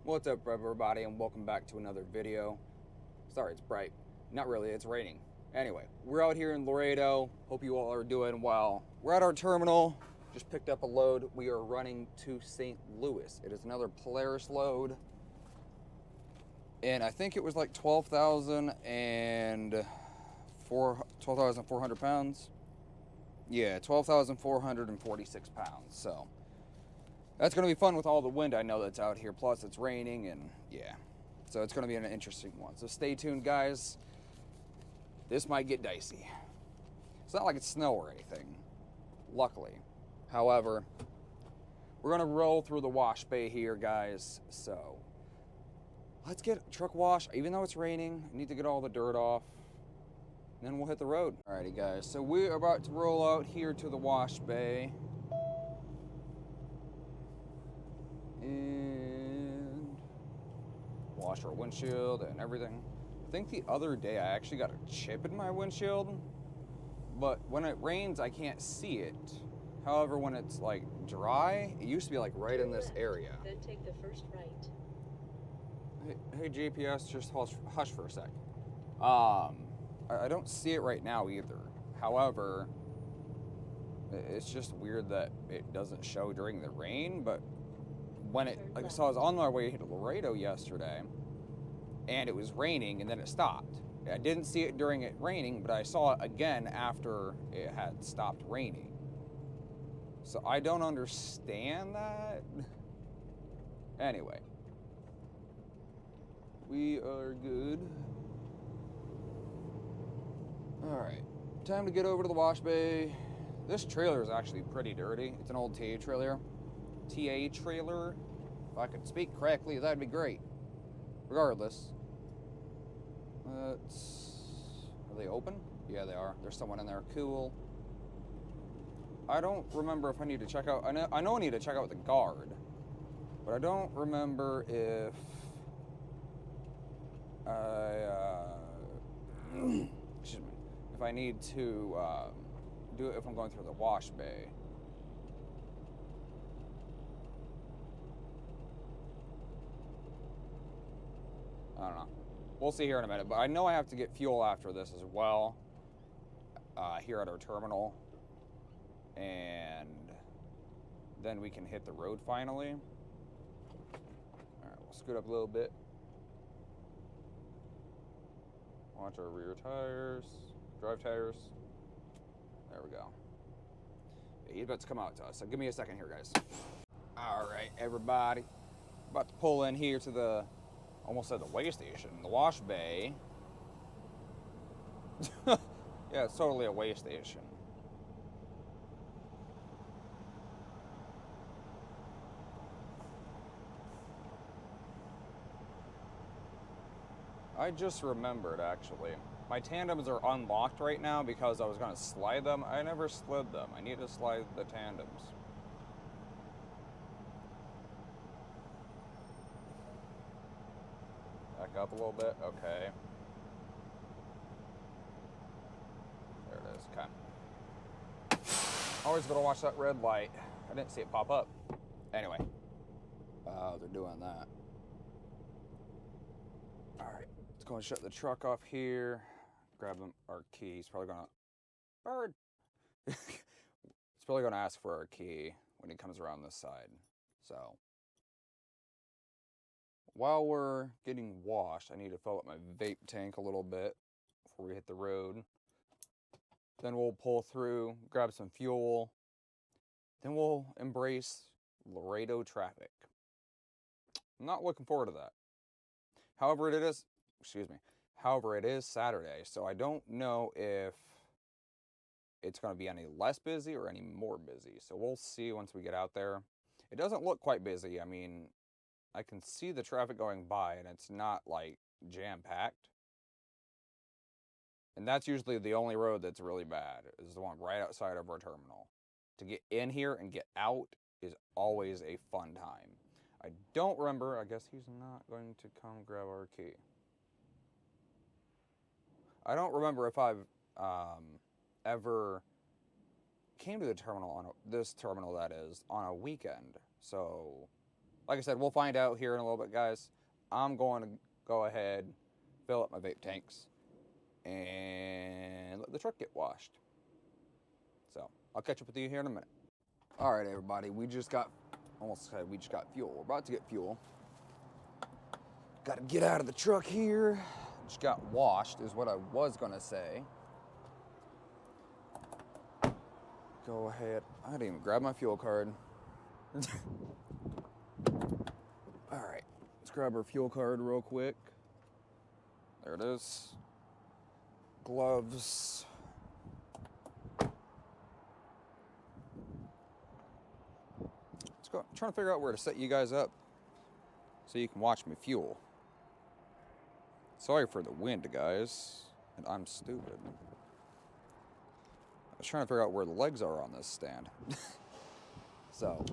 What's up, everybody, and welcome back to another video. Sorry, it's bright. Not really, it's raining. Anyway, we're out here in Laredo. Hope you all are doing well. We're at our terminal. Just picked up a load. We are running to St. Louis. It is another Polaris load. And I think it was like 12,400 pounds. Yeah, 12,446 pounds. So that's going to be fun with all the wind I know that's out here. Plus, it's raining, and yeah. So it's going to be an interesting one. So stay tuned, guys. This might get dicey. It's not like it's snow or anything, luckily. However, we're going to roll through the wash bay here, guys. So let's get truck wash. Even though it's raining, I need to get all the dirt off. Then we'll hit the road. Alrighty, guys. So we are about to roll out here to the wash bay. And wash our windshield and everything. I think the other day I actually got a chip in my windshield, but when it rains I can't see it. However, when it's like dry, it used to be like right in this area. Then take the first right. Hey GPS, just hush for a sec. I don't see it right now either. However, it's just weird that it doesn't show during the rain, but when it, like I saw, I was on my way to Laredo yesterday, and it was raining, and then it stopped. I didn't see it during it raining, but I saw it again after it had stopped raining. So I don't understand that. Anyway, we are good. All right, time to get over to the wash bay. This trailer is actually pretty dirty. It's an old TA trailer. If I could speak correctly, that'd be great. Regardless, are they open? Yeah, they are. There's someone in there. Cool. I don't remember if I need to check out. I know I need to check out the guard, but I don't remember if excuse me, if I need to do it if I'm going through the wash bay. I don't know. We'll see here in a minute. But I know I have to get fuel after this as well. Here at our terminal. And then we can hit the road finally. Alright, we'll scoot up a little bit. Watch our rear tires. Drive tires. There we go. Yeah, he's about to come out to us. So give me a second here, guys. Alright, everybody. About to pull in here to the... almost said the weigh station, the wash bay. Yeah, it's totally a weigh station. I just remembered, actually. My tandems are unlocked right now because I was going to slide them. I never slid them. I need to slide the tandems. Back up a little bit. Okay. There it is. Okay. Always gotta watch that red light. I didn't see it pop up. Anyway. They're doing that. Alright. Let's go and shut the truck off here. Grab our key. He's probably gonna... Bird! He's probably gonna ask for our key when he comes around this side. So... while we're getting washed, I need to fill up my vape tank a little bit before we hit the road. Then we'll pull through, grab some fuel. Then we'll embrace Laredo traffic. I'm not looking forward to that. However, it is Saturday, so I don't know if it's going to be any less busy or any more busy. So we'll see once we get out there. It doesn't look quite busy. I mean, I can see the traffic going by, and it's not, like, jam-packed. And that's usually the only road that's really bad, is the one right outside of our terminal. To get in here and get out is always a fun time. I don't remember, I guess he's not going to come grab our key. I don't remember if I've ever came to the terminal, this terminal that is, on a weekend. So... like I said, we'll find out here in a little bit, guys. I'm going to go ahead, fill up my vape tanks, and let the truck get washed. So I'll catch up with you here in a minute. All right, everybody, we just got fuel. We're about to get fuel. Got to get out of the truck here. Just got washed is what I was going to say. Go ahead. I didn't even grab my fuel card. All right, let's grab our fuel card real quick. There it is. Gloves. Let's go. I'm trying to figure out where to set you guys up so you can watch me fuel. Sorry for the wind, guys. And I'm stupid. I was trying to figure out where the legs are on this stand. So,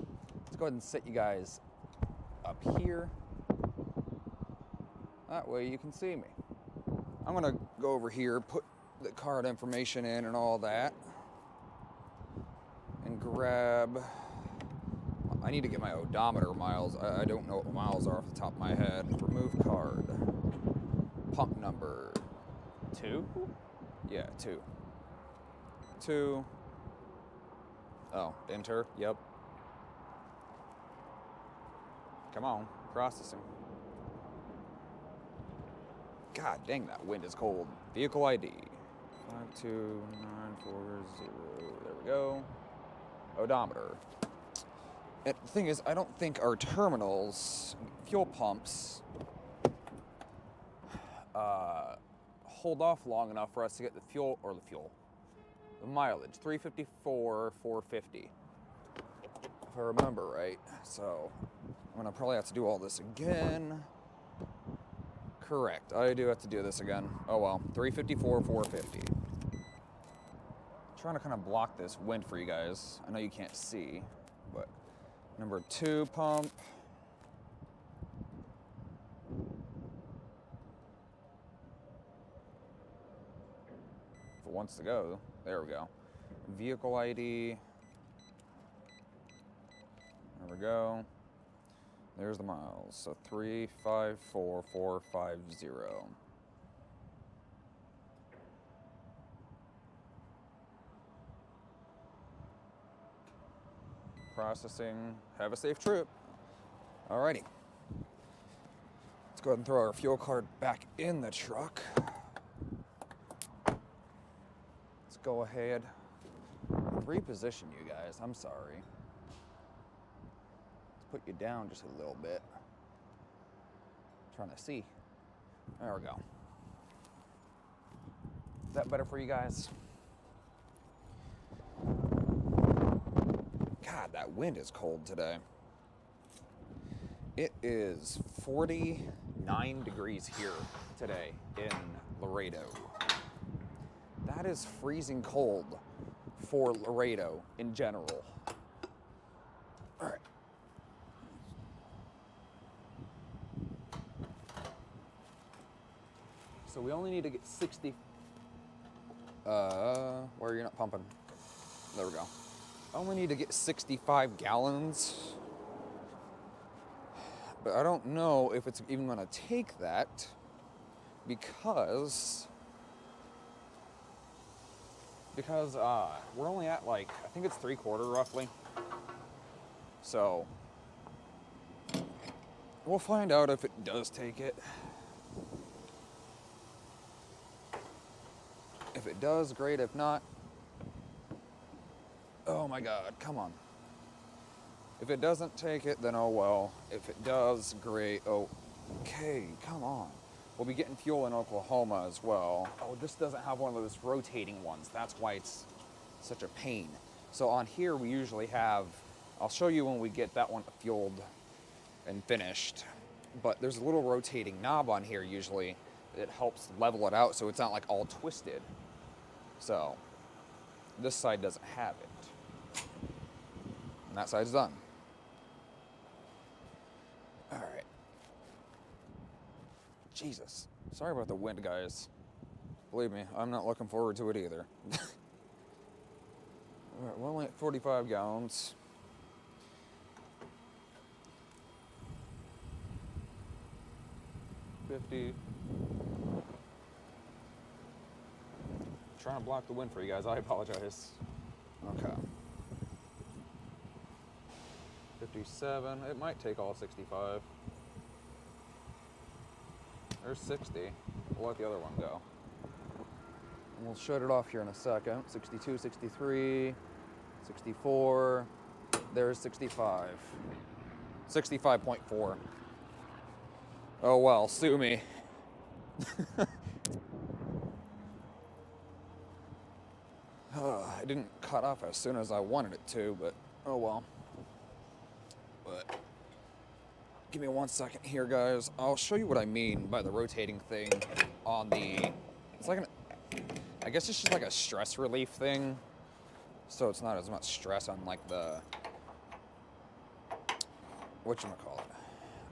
let's go ahead and set you guys up here. That way you can see me. I'm gonna go over here, put the card information in and all that. And grab, I need to get my odometer miles. I don't know what miles are off the top of my head. Remove card. Pump number 2? Yeah, 2. 2. Oh, enter. Yep. Come on, processing. God dang, that wind is cold. Vehicle ID. 52940. There we go. Odometer. And the thing is, I don't think our terminals, fuel pumps, hold off long enough for us to get the mileage. 354, 450. If I remember right. So, I'm gonna probably have to do all this again. Correct, I do have to do this again. Oh well, 354, 450. Trying to kind of block this wind for you guys. I know you can't see, but number 2 pump. If it wants to go, there we go. Vehicle ID. There we go. There's the miles. So 354,450. Processing. Have a safe trip. Alrighty. Let's go ahead and throw our fuel card back in the truck. Let's go ahead and reposition you guys. I'm sorry. Put you down just a little bit. Trying to see. There we go. Is that better for you guys? God, that wind is cold today. It is 49 degrees here today in Laredo. That is freezing cold for Laredo in general. All right. So we only need to get 60. Where you're not pumping. There we go. I only need to get 65 gallons. But I don't know if it's even going to take that because we're only at like, I think it's 3/4 roughly. So we'll find out if it does take it. If it does, great. If not, oh my God, come on. If it doesn't take it, then oh well. If it does, great. Okay, come on. We'll be getting fuel in Oklahoma as well. Oh, this doesn't have one of those rotating ones. That's why it's such a pain. So on here, we usually have, I'll show you when we get that one fueled and finished. But there's a little rotating knob on here usually that helps level it out so it's not like all twisted. So this side doesn't have it. And that side's done. All right. Jesus. Sorry about the wind, guys. Believe me, I'm not looking forward to it either. All right, we're only at 45 gallons. 50. Trying to block the wind for you guys. I apologize. Okay. 57. It might take all 65. There's 60. We'll let the other one go. And we'll shut it off here in a second. 62, 63, 64. There's 65. 65.4. Oh well, sue me. It didn't cut off as soon as I wanted it to, but oh well. But give me 1 second here, guys. I'll show you what I mean by the rotating thing on the... It's like I guess it's just like a stress relief thing. So it's not as much stress on like the... Whatchamacallit?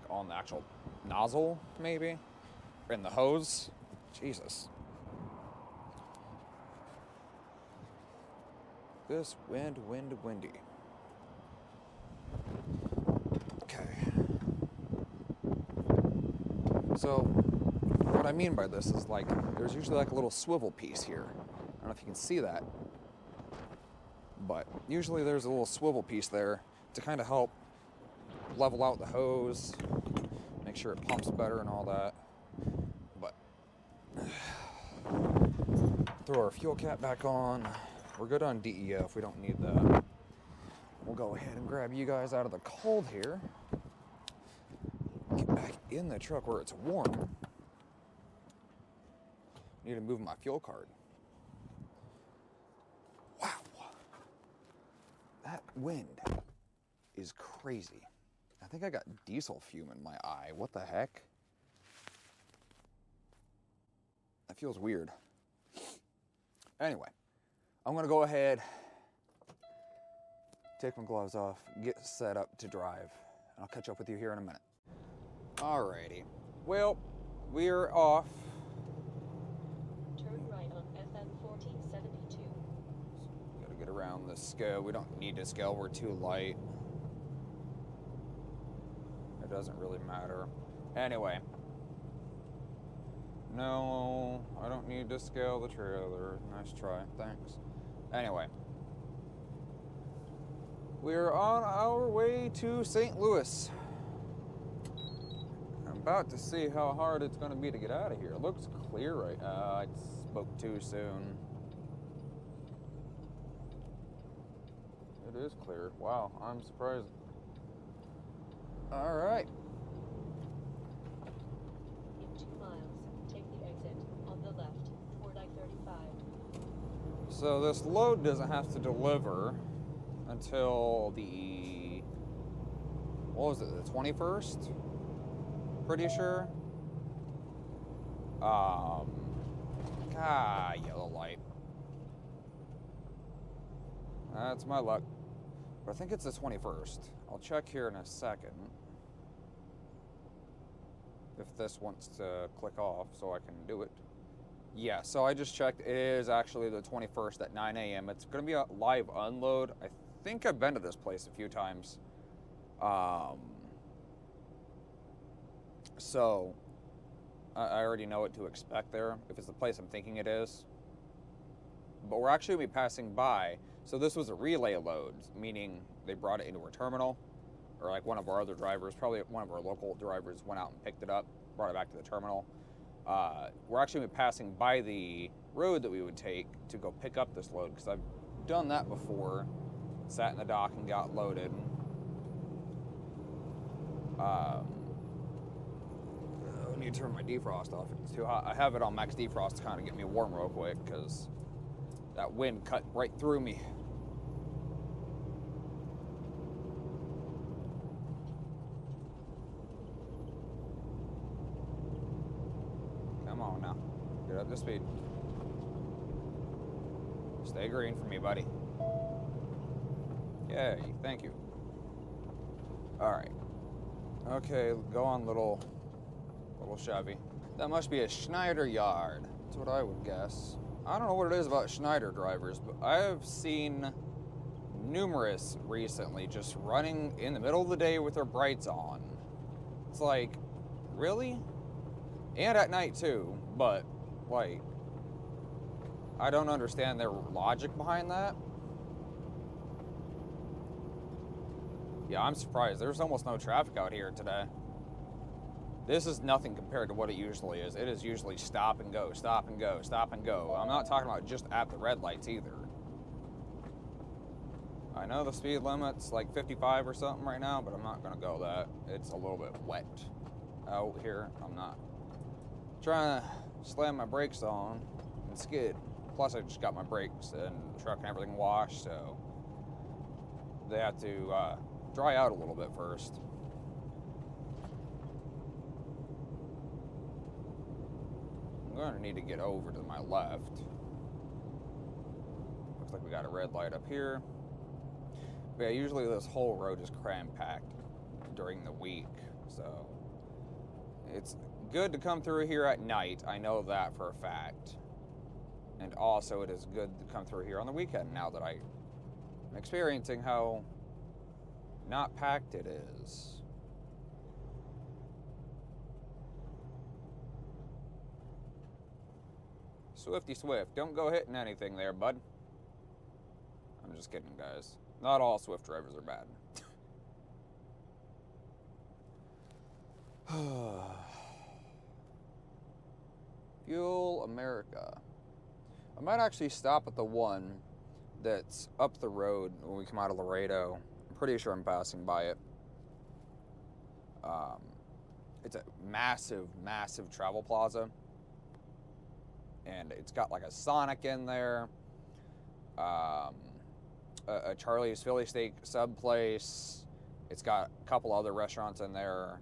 On the actual nozzle, maybe? In the hose? Jesus. This windy. Okay. So, what I mean by this is like, there's usually like a little swivel piece here. I don't know if you can see that. But usually there's a little swivel piece there to kind of help level out the hose, make sure it pumps better and all that. But, throw our fuel cap back on. We're good on DEF, we don't need that. We'll go ahead and grab you guys out of the cold here. Get back in the truck where it's warm. Need to move my fuel card. Wow. That wind is crazy. I think I got diesel fume in my eye. What the heck? That feels weird. Anyway. I'm going to go ahead, take my gloves off, get set up to drive, and I'll catch up with you here in a minute. Alrighty. Well, we're off. Turn right on FM 1472. Gotta get around the scale. We don't need to scale. We're too light. It doesn't really matter. Anyway. No, I don't need to scale the trailer. Nice try. Thanks. Anyway. We're on our way to St. Louis. I'm about to see how hard it's going to be to get out of here. It looks clear right now. I spoke too soon. It is clear. Wow, I'm surprised. All right. In 2 miles, take the exit on the left toward I-35. So this load doesn't have to deliver until the, what was it, the 21st? Pretty sure. Yellow light. That's my luck. But I think it's the 21st. I'll check here in a second. If this wants to click off so I can do it. Yeah, so I just checked. It is actually the 21st at 9 a.m. It's going to be a live unload. I think I've been to this place a few times. So I already know what to expect there, if it's the place I'm thinking it is. But we're actually going to be passing by. So this was a relay load, meaning they brought it into our terminal, or like one of our other drivers, probably one of our local drivers went out and picked it up, brought it back to the terminal. We're actually going to be passing by the road that we would take to go pick up this load, because I've done that before, sat in the dock and got loaded. I need to turn my defrost off. It's too hot. I have it on max defrost to kind of get me warm real quick, because that wind cut right through me. Come on now. Get up to speed. Stay green for me, buddy. Yay, thank you. Alright. Okay, go on, little Chevy. That must be a Schneider yard. That's what I would guess. I don't know what it is about Schneider drivers, but I have seen numerous recently just running in the middle of the day with their brights on. It's like, really? And at night too, but, like, I don't understand their logic behind that. Yeah, I'm surprised. There's almost no traffic out here today. This is nothing compared to what it usually is. It is usually stop and go, stop and go, stop and go. I'm not talking about just at the red lights either. I know the speed limit's like 55 or something right now, but I'm not gonna go that. It's a little bit wet out here. I'm not trying to slam my brakes on and skid. Plus I just got my brakes and the truck and everything washed, so they have to dry out a little bit first. I'm gonna need to get over to my left. Looks like we got a red light up here. But yeah, usually this whole road is cram-packed during the week, so it's good to come through here at night. I know that for a fact. And also it is good to come through here on the weekend now that I'm experiencing how not packed it is. Swifty Swift, don't go hitting anything there, bud. I'm just kidding, guys. Not all Swift drivers are bad. Fuel America. I might actually stop at the one that's up the road when we come out of Laredo. I'm pretty sure I'm passing by it. It's a massive, massive travel plaza. And it's got like a Sonic in there. A Charlie's Philly Steak sub place. It's got a couple other restaurants in there.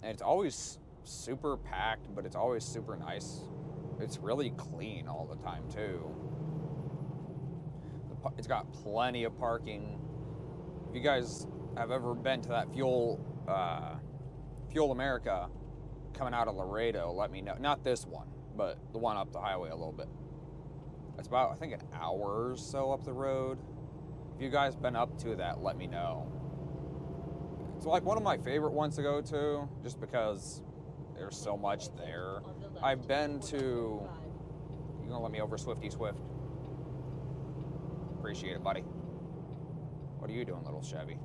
And it's always super packed, but it's always super nice. It's really clean all the time, too. It's got plenty of parking. If you guys have ever been to that Fuel America coming out of Laredo, let me know. Not this one, but the one up the highway a little bit. It's about, I think, an hour or so up the road. If you guys been up to that, let me know. It's like one of my favorite ones to go to, just because there's so much there. I've been to... You gonna let me over, Swifty Swift? Appreciate it, buddy. What are you doing, little Chevy?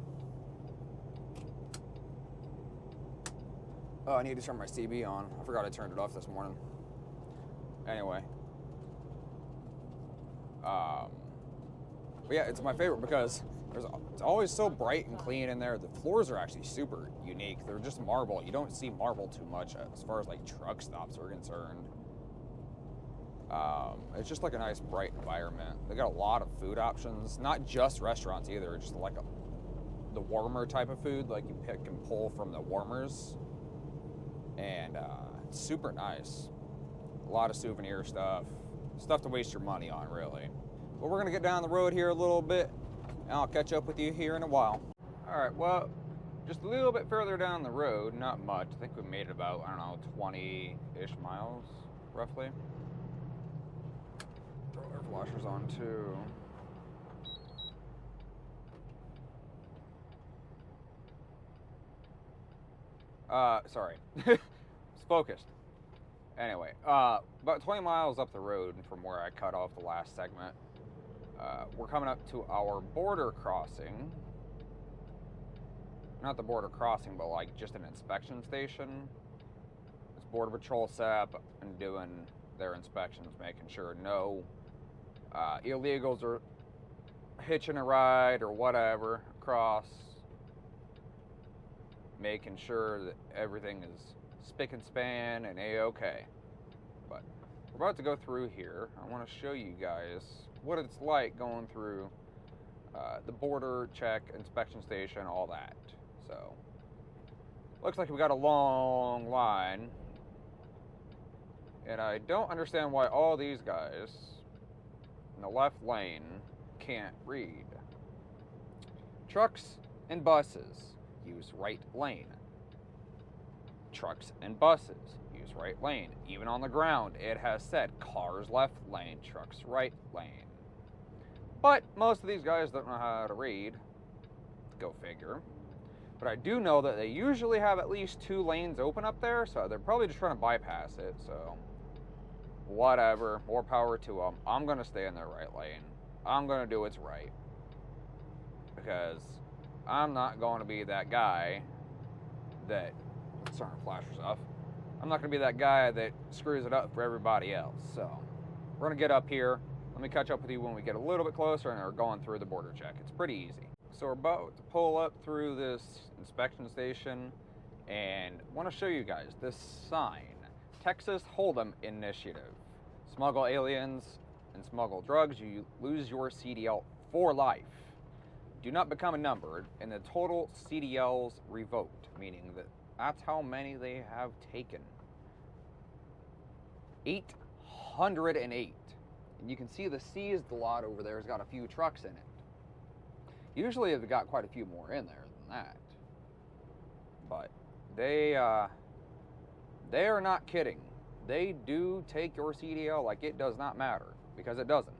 Oh, I need to turn my CB on. I forgot I turned it off this morning. Anyway. But yeah, it's my favorite because it's always so bright and clean in there. The floors are actually super unique. They're just marble. You don't see marble too much as far as like truck stops are concerned. It's just like a nice bright environment. They got a lot of food options, not just restaurants either. Just like the warmer type of food, like you pick and pull from the warmers, and it's super nice. A lot of souvenir stuff to waste your money on, really. But we're gonna get down the road here a little bit, and I'll catch up with you here in a while. All right, well, just a little bit further down the road, not much. I think we made about, I don't know, 20-ish miles, roughly. Throw our flashers on too. Sorry. It's focused. Anyway, about 20 miles up the road from where I cut off the last segment, we're coming up to our border crossing. Not the border crossing, but like just an inspection station. It's Border Patrol set up and doing their inspections, making sure no illegals are hitching a ride or whatever across. Making sure that everything is spick and span and a-okay. But we're about to go through here. I want to show you guys what it's like going through the border check, inspection station, all that. So, looks like we got a long line. And I don't understand why all these guys in the left lane can't read. Trucks and buses use right lane. Trucks and buses use right lane. Even on the ground, it has said cars left lane, trucks right lane. But most of these guys don't know how to read. Go figure. But I do know that they usually have at least 2 lanes open up there, so they're probably just trying to bypass it, so whatever, more power to them. I'm going to stay in their right lane. I'm going to do what's right. Because I'm not going to be that guy that, sorry, flashers off. I'm not going to be that guy that screws it up for everybody else. So we're going to get up here. Let me catch up with you when we get a little bit closer and are going through the border check. It's pretty easy. So we're about to pull up through this inspection station, and I want to show you guys this sign. Texas Hold'em Initiative. Smuggle aliens and smuggle drugs, you lose your CDL for life. Do not become a number, and the total CDLs revoked, meaning that that's how many they have taken. 808. And you can see the seized lot over there has got a few trucks in it. Usually they've got quite a few more in there than that. But they are not kidding. They do take your CDL like it does not matter, because it doesn't.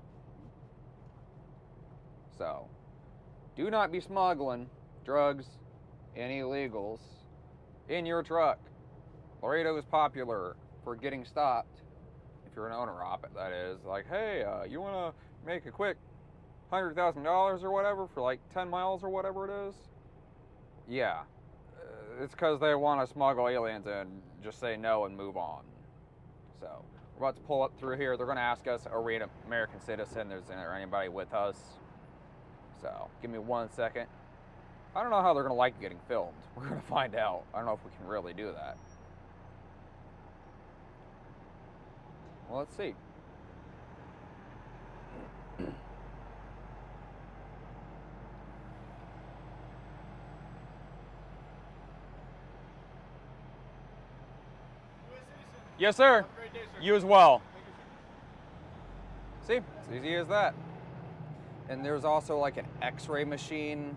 So, do not be smuggling drugs and illegals in your truck. Laredo is popular for getting stopped. If you're an owner op it, that is. Like, hey, you want to make a quick $100,000 or whatever for like 10 miles or whatever it is? Yeah. It's because they want to smuggle aliens and just say no and move on. So, we're about to pull up through here. They're going to ask us, are we an American citizen? Is there anybody with us? So, give me 1 second. I don't know how they're going to like getting filmed. We're going to find out. I don't know if we can really do that. Well, let's see. Yes, sir. Have a great day, sir. You as well. Thank you, sir. See, it's easy as that. And there's also like an X-ray machine.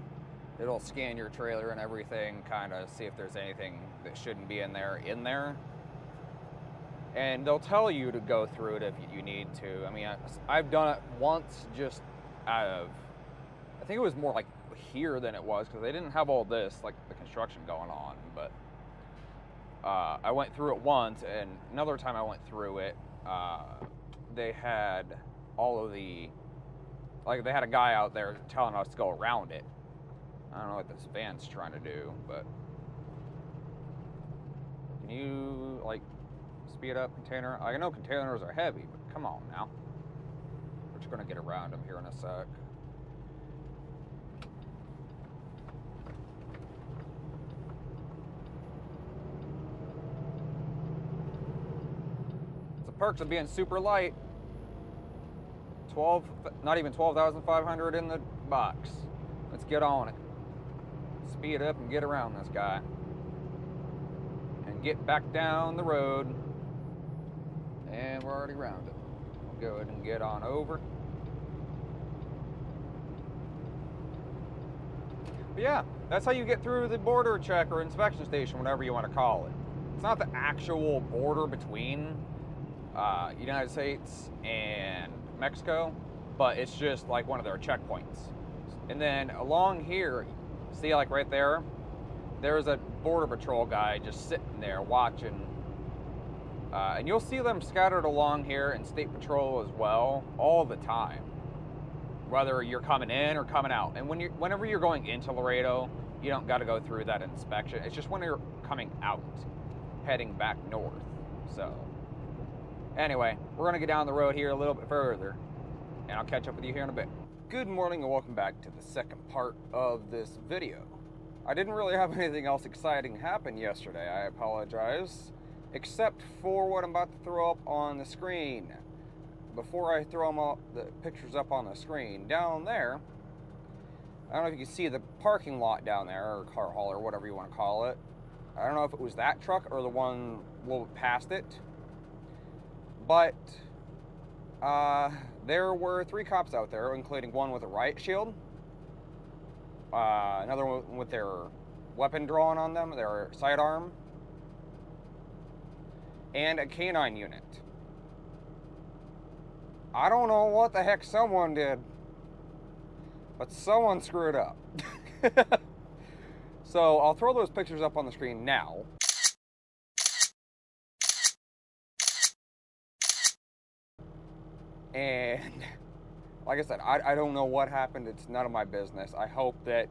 It'll scan your trailer and everything, kind of see if there's anything that shouldn't be in there. And they'll tell you to go through it if you need to. I mean, I've done it once just out of, I think it was more like here than it was, because they didn't have all this, like the construction going on, but I went through it once, and another time I went through it, they had all of the, like they had a guy out there telling us to go around it. I don't know what this van's trying to do, but can you like speed up container? I know containers are heavy, but come on now. We're just gonna get around them here in a sec. It's the perks of being super light. 12, not even 12,500 in the box. Let's get on it. Speed up and get around this guy. And get back down the road. And we're already around it. We'll go ahead and get on over. But yeah, that's how you get through the border check or inspection station, whatever you want to call it. It's not the actual border between United States and Mexico, but it's just like one of their checkpoints. And then along here, see like right there, there's a border patrol guy just sitting there watching. And you'll see them scattered along here, and state patrol as well, all the time. Whether you're coming in or coming out. And whenever you're going into Laredo, you don't got to go through that inspection. It's just when you're coming out, heading back north. So, anyway, we're going to get down the road here a little bit further, and I'll catch up with you here in a bit. Good morning and welcome back to the second part of this video. I didn't really have anything else exciting happen yesterday, I apologize, except for what I'm about to throw up on the screen. Before I throw them all, the pictures up on the screen, down there, I don't know if you can see the parking lot down there, or car hauler, whatever you want to call it. I don't know if it was that truck or the one a little past it, but there were 3 cops out there, including one with a riot shield, another one with their weapon drawn on them, their sidearm, and a canine unit. I don't know what the heck someone did, but someone screwed up. So I'll throw those pictures up on the screen now. And like I said, I don't know what happened. It's none of my business. I hope that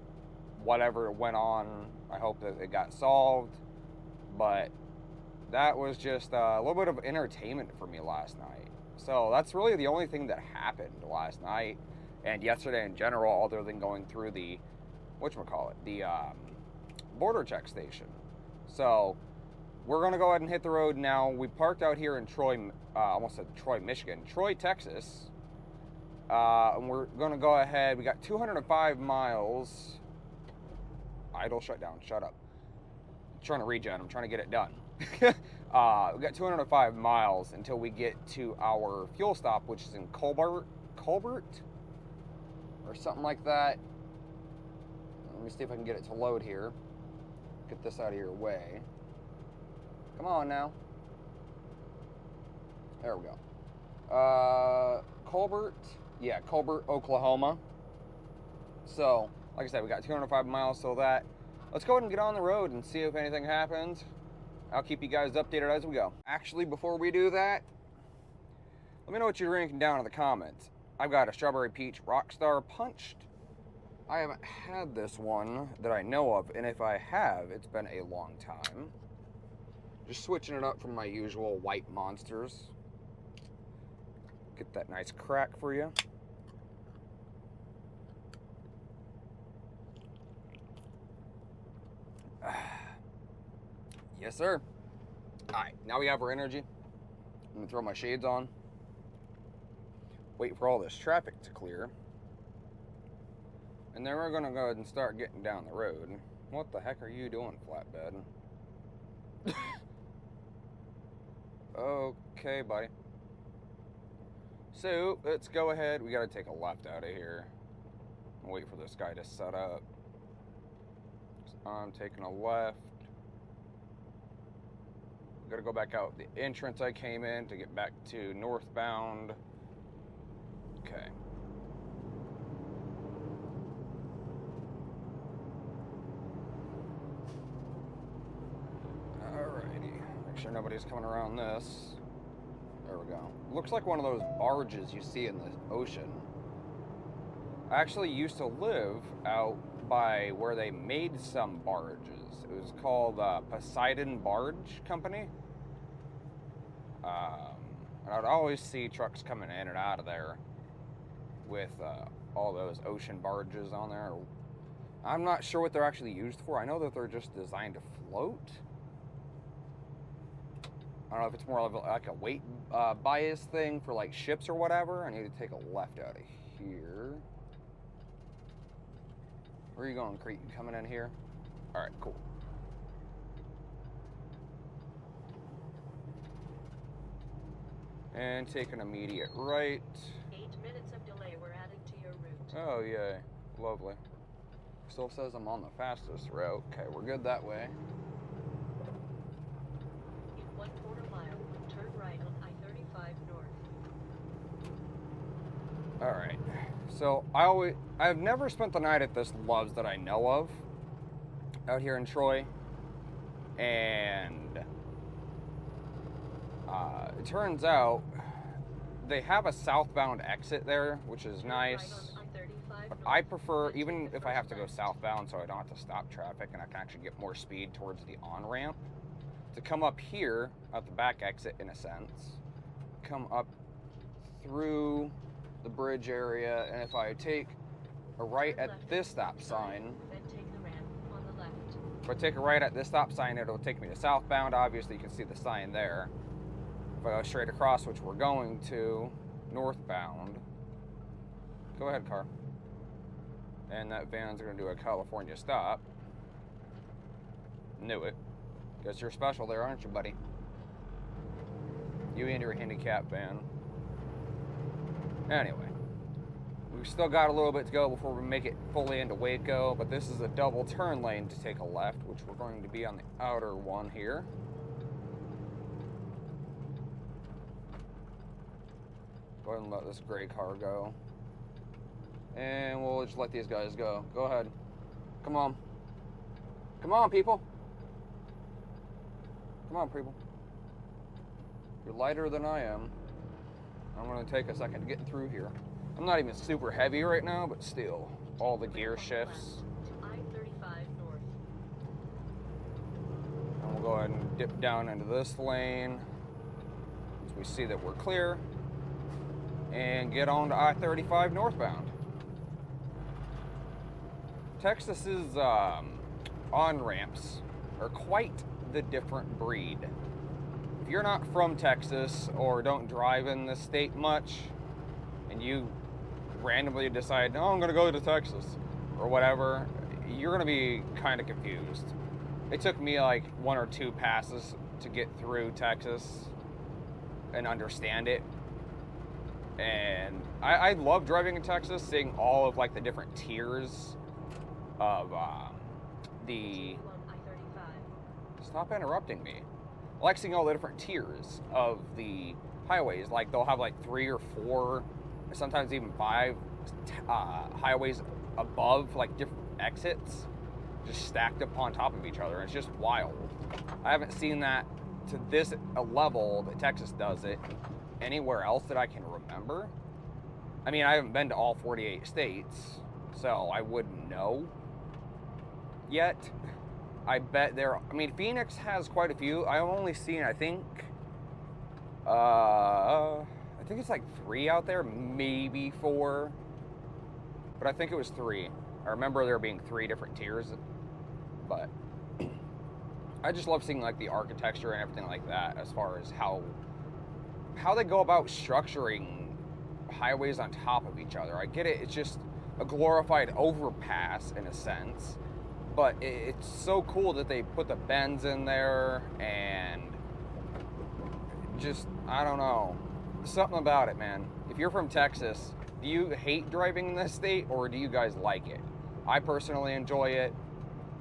whatever went on, I hope that it got solved. But that was just a little bit of entertainment for me last night. So that's really the only thing that happened last night and yesterday in general, other than going through the, whatchamacallit, the border check station. So we're going to go ahead and hit the road now. We parked out here in Troy, almost said Troy, Michigan, Troy, Texas. And we're going to go ahead. We got 205 miles. Idle shutdown. Shut up. I'm trying to regen. I'm trying to get it done. We got 205 miles until we get to our fuel stop, which is in Colbert, or something like that. Let me see if I can get it to load here. Get this out of your way. Come on now. There we go. Colbert, yeah, Colbert, Oklahoma. So, like I said, we got 205 miles till that. Let's go ahead and get on the road and see if anything happens. I'll keep you guys updated as we go. Actually, before we do that, let me know what you're drinking down in the comments. I've got a Strawberry Peach Rockstar Punched. I haven't had this one that I know of, and if I have, it's been a long time. Just switching it up from my usual white monsters. Get that nice crack for you. Yes, sir. Alright, now we have our energy. I'm going to throw my shades on. Wait for all this traffic to clear. And then we're going to go ahead and start getting down the road. What the heck are you doing, flatbed? Okay, buddy. So, let's go ahead. We got to take a left out of here. Wait for this guy to set up. So I'm taking a left. Gotta go back out the entrance I came in to get back to northbound. Okay. Alrighty. Make sure nobody's coming around this. There we go. Looks like one of those barges you see in the ocean. I actually used to live out by where they made some barges. It was called Poseidon Barge Company. And I'd always see trucks coming in and out of there with all those ocean barges on there. I'm not sure what they're actually used for. I know that they're just designed to float. I don't know if it's more of like a weight bias thing for like ships or whatever. I need to take a left out of here. Where are you going, Crete? You coming in here? All right, cool. And take an immediate right. 8 minutes of delay were added to your route. Oh, yay. Lovely. Still says I'm on the fastest route. Okay, we're good that way. In 1/4 mile, turn right on I-35 north. Alright. So, I've never spent the night at this Love's that I know of. Out here in Troy. And it turns out they have a southbound exit there, which is nice. But I prefer, even if I have to go southbound so I don't have to stop traffic and I can actually get more speed towards the on-ramp, to come up here at the back exit in a sense, come up through the bridge area, and if I take a right at this stop sign, Then take the ramp on the left. if I take a right at this stop sign, it'll take me to southbound. Obviously, you can see the sign there. If I go straight across, which we're going to, northbound. Go ahead, car. And that van's going to do a California stop. Knew it. Guess you're special there, aren't you, buddy? You and your handicap van. Anyway. We've still got a little bit to go before we make it fully into Waco, but this is a double turn lane to take a left, which we're going to be on the outer one here. Go ahead and let this gray car go. And we'll just let these guys go. Go ahead. Come on. Come on, people. Come on, people. You're lighter than I am. I'm going to take a second getting through here. I'm not even super heavy right now, but still, all the gear shifts. To I-35 north. And we'll go ahead and dip down into this lane as we see that we're clear and get on to I-35 northbound. Texas's on-ramps are quite the different breed. If you're not from Texas or don't drive in this state much, and you randomly decide, no, I'm going to go to Texas or whatever, you're going to be kind of confused. It took me like 1 or 2 passes to get through Texas and understand it. And I love driving in Texas, seeing all of like the different tiers of the... Stop interrupting me. I like seeing all the different tiers of the highways. Like they'll have like 3 or 4, sometimes even 5 highways above like different exits, just stacked upon top of each other. It's just wild. I haven't seen that to this level that Texas does it anywhere else that I can remember. I mean, I haven't been to all 48 states, so I wouldn't know yet. I bet I mean, Phoenix has quite a few. I've only seen, I think it's like 3 out there, maybe 4. But I think it was 3. I remember there being 3 different tiers. But I just love seeing like the architecture and everything like that as far as how they go about structuring highways on top of each other. I get it, it's just a glorified overpass in a sense. But it's so cool that they put the bends in there and just, I don't know, something about it, man. If you're from Texas, do you hate driving in this state or do you guys like it? I personally enjoy it.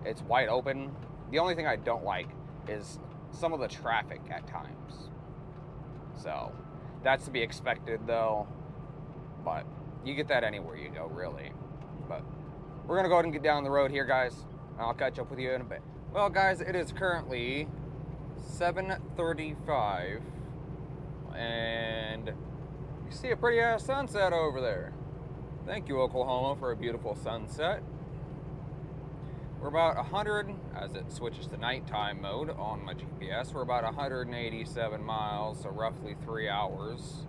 It's wide open. The only thing I don't like is some of the traffic at times. So that's to be expected though. But you get that anywhere you go, really. But we're gonna go ahead and get down the road here, guys. I'll catch up with you in a bit. Well, guys, it is currently 7:35, and you see a pretty ass sunset over there. Thank you, Oklahoma, for a beautiful sunset. We're about 100, as it switches to nighttime mode on my GPS, we're about 187 miles, so roughly 3 hours,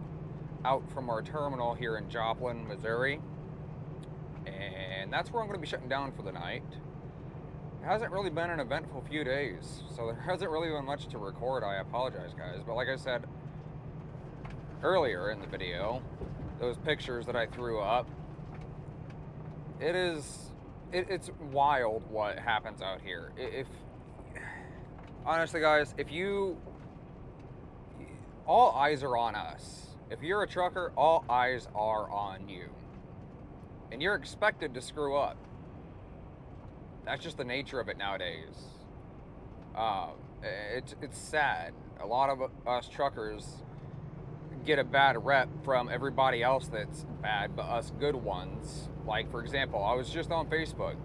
out from our terminal here in Joplin, Missouri. And that's where I'm going to be shutting down for the night. It hasn't really been an eventful few days, so there hasn't really been much to record. I apologize, guys. But like I said earlier in the video, those pictures that I threw up, it's wild what happens out here. Honestly, guys, all eyes are on us. If you're a trucker, all eyes are on you. And you're expected to screw up. That's just the nature of it nowadays. It's sad. A lot of us truckers get a bad rep from everybody else that's bad, but us good ones. Like, for example, I was just on Facebook